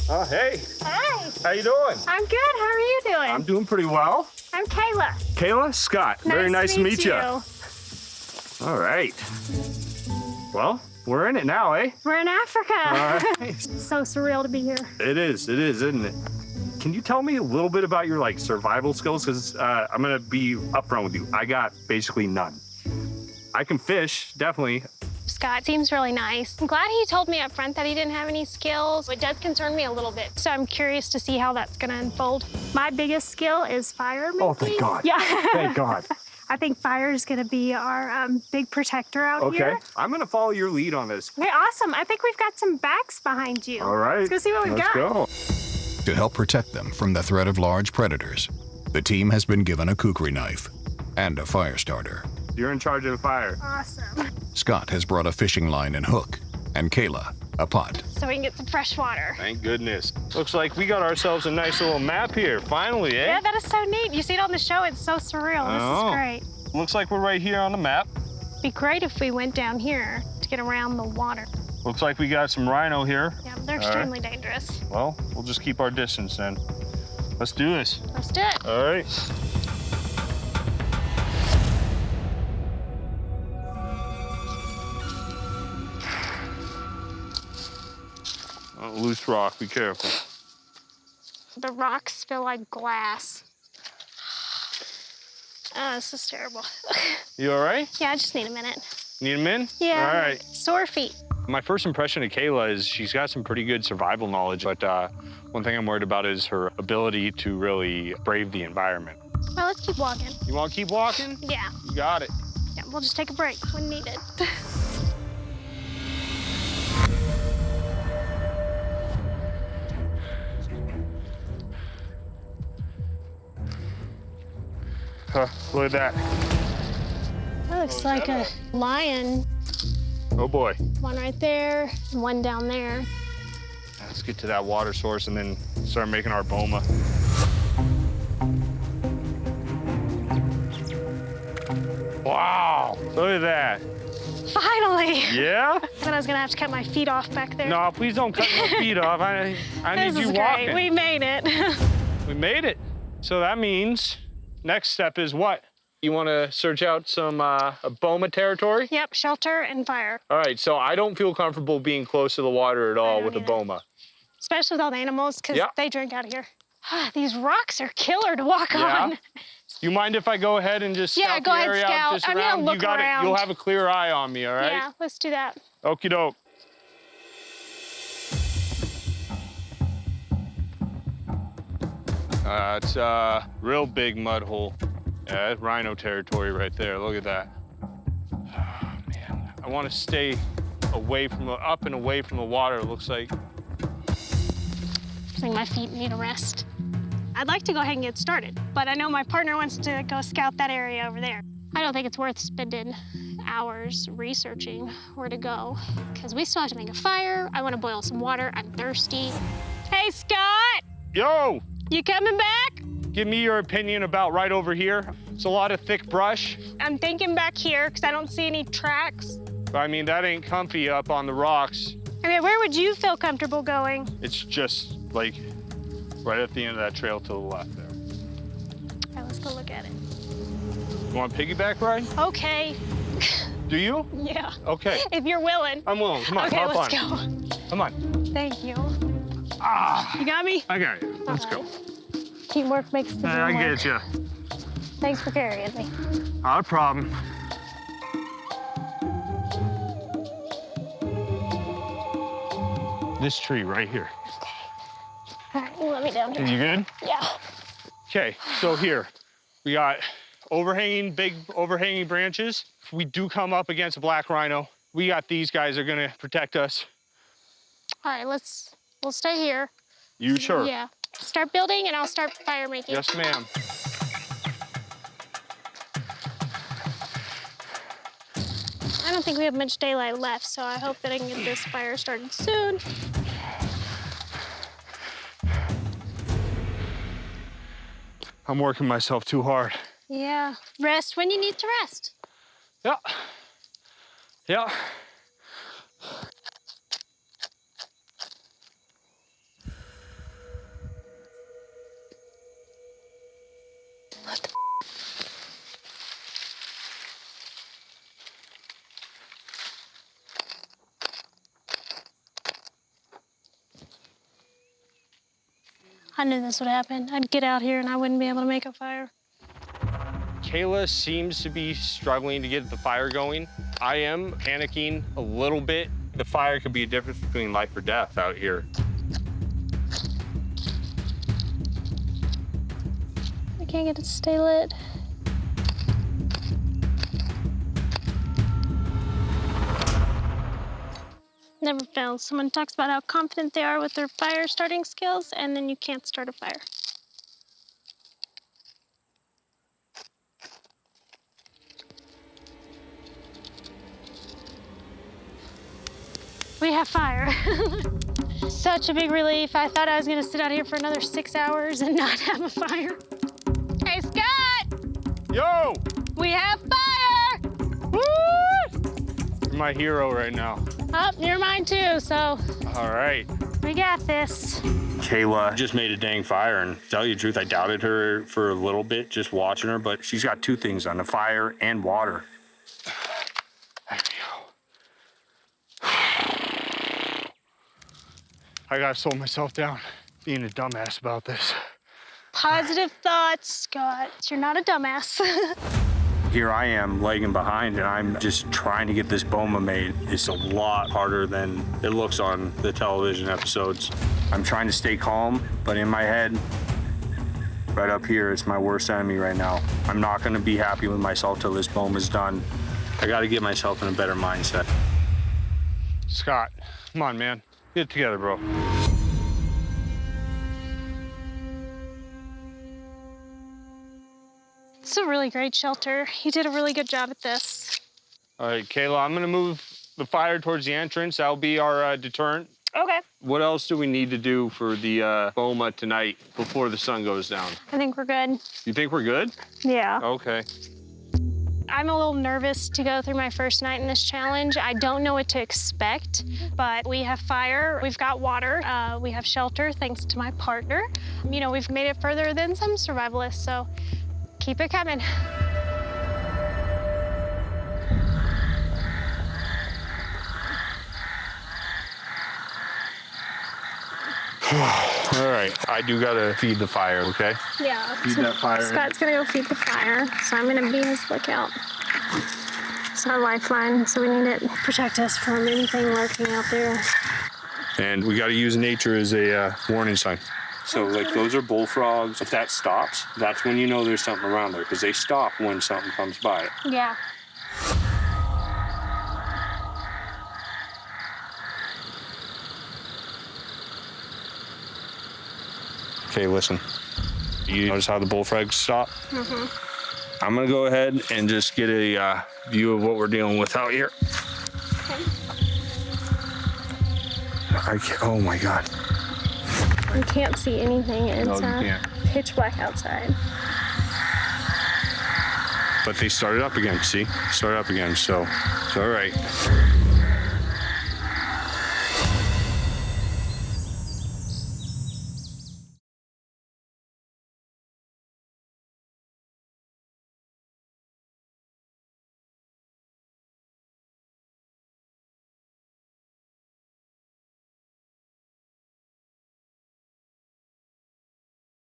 Hey. Hey. How you doing? I'm good. How are you doing? I'm doing pretty well. I'm Kayla. Kayla? Scott. Very nice to meet you. All right. Well, we're in it now, eh? We're in Africa. All right. It's so surreal to be here. It is, isn't it? Can you tell me a little bit about your survival skills? Because I'm gonna be upfront with you. I got basically none. I can fish, definitely. Scott seems really nice. I'm glad he told me up front that he didn't have any skills. It does concern me a little bit, so I'm curious to see how that's gonna unfold. My biggest skill is fire making. Oh, thank God. Yeah. Thank God. I think fire is gonna be our big protector out here. Okay, I'm gonna follow your lead on this. Okay, awesome. I think we've got some bags behind you. All right. Let's go see what we've got. Let's go. To help protect them from the threat of large predators, the team has been given a kukri knife and a fire starter. You're in charge of the fire. Awesome. Scott has brought a fishing line and hook, and Kayla, a pot. So we can get some fresh water. Thank goodness. Looks like we got ourselves a nice little map here, finally, eh? Yeah, that is so neat. You see it on the show, it's so surreal. This is great. Looks like we're right here on the map. It'd be great if we went down here to get around the water. Looks like we got some rhino here. Yeah, they're extremely dangerous. Well, we'll just keep our distance then. Let's do this. Let's do it. All right. Oh, loose rock, be careful. The rocks feel like glass. Oh, this is terrible. You all right? Yeah, I just need a minute. Need a min? Yeah. All right. Sore feet. My first impression of Kayla is she's got some pretty good survival knowledge, but one thing I'm worried about is her ability to really brave the environment. Well, let's keep walking. You want to keep walking? Yeah. You got it. Yeah, we'll just take a break when needed. Look at that. That looks like a lion. Oh boy. One right there, one down there. Let's get to that water source and then start making our boma. Wow, look at that. Finally! Yeah? I thought I was gonna have to cut my feet off back there. No, please don't cut your feet off. I need This you is walking. great. We made it. We made it. So that means next step is what? You want to search out some boma territory? Yep, shelter and fire. All right, so I don't feel comfortable being close to the water at all with a boma. Especially with all the animals, because Yeah. they drink out of here. These rocks are killer to walk Yeah? on. You mind if I go ahead and just Yeah, scout go the ahead, area scout. out just I'm gonna around? look You got around. it. You'll have a clear eye on me, all right? Yeah, let's do that. Okie doke. It's a real big mud hole. Yeah, that's rhino territory right there. Look at that. Oh, man, I want to stay away from up and away from the water. It looks like. I think my feet need a rest. I'd like to go ahead and get started, but I know my partner wants to go scout that area over there. I don't think it's worth spending hours researching where to go, because we still have to make a fire. I want to boil some water. I'm thirsty. Hey, Scott! Yo! You coming back? Give me your opinion about right over here. It's a lot of thick brush. I'm thinking back here, because I don't see any tracks. I mean, that ain't comfy up on the rocks. I mean, where would you feel comfortable going? It's just like right at the end of that trail to the left there. All right, let's go look at it. You want a piggyback ride? Okay. Do you? Yeah. Okay. If you're willing. I'm willing. Come on, Okay, hop let's on. go. Come on. Thank you. Ah, You got me? I got you. Let's go. Teamwork makes the dream I work. get you. Thanks for carrying me. Not a problem. This tree right here. All right, you let me down here. You good? Yeah. Okay, so here, we got big overhanging branches. If we do come up against a black rhino, we got these guys that are gonna protect us. All right, we'll stay here. You sure? Yeah. Start building and I'll start fire making. Yes, ma'am. I don't think we have much daylight left, so I hope that I can get this fire started soon. I'm working myself too hard. Yeah. Rest when you need to rest. Yeah. Yeah. I knew this would happen. I'd get out here and I wouldn't be able to make a fire. Kayla seems to be struggling to get the fire going. I am panicking a little bit. The fire could be a difference between life or death out here. I can't get it to stay lit. Never fails. Someone talks about how confident they are with their fire starting skills, and then you can't start a fire. We have fire. Such a big relief. I thought I was gonna sit out here for another 6 hours and not have a fire. Hey, Scott! Yo! We have fire! Woo! You're my hero right now. Oh, you're mine too, so All right. we got this. Kayla just made a dang fire, and to tell you the truth, I doubted her for a little bit just watching her, but she's got two things on, the fire and water. There we go. I gotta slow myself down being a dumbass about this. Positive thoughts, Scott. You're not a dumbass. Here I am lagging behind, and I'm just trying to get this Boma made. It's a lot harder than it looks on the television episodes. I'm trying to stay calm, but in my head, right up here, it's my worst enemy right now. I'm not gonna be happy with myself till this Boma's done. I gotta get myself in a better mindset. Scott, come on, man. Get it together, bro. It's a really great shelter. You did a really good job at this. All right, Kayla, I'm gonna move the fire towards the entrance. That'll be our deterrent. Okay. What else do we need to do for the Boma tonight before the sun goes down? I think we're good. You think we're good? Yeah. Okay. I'm a little nervous to go through my first night in this challenge. I don't know what to expect, but we have fire, we've got water, we have shelter thanks to my partner. You know, we've made it further than some survivalists, so keep it coming. All right, I do gotta feed the fire, okay? Yeah. Feed that fire. Scott's gonna go feed the fire, so I'm gonna be his lookout. It's our lifeline, so we need it to protect us from anything lurking out there. And we gotta use nature as a warning sign. So like those are bullfrogs. If that stops, that's when you know there's something around there, because they stop when something comes by. Yeah. Okay, listen. You notice how the bullfrogs stop? Mm-hmm. I'm gonna go ahead and just get a view of what we're dealing with out here. Okay. Oh my God. You can't see anything. It's No, you can't. pitch black outside. But they started up again, see? Started up again, so it's all right.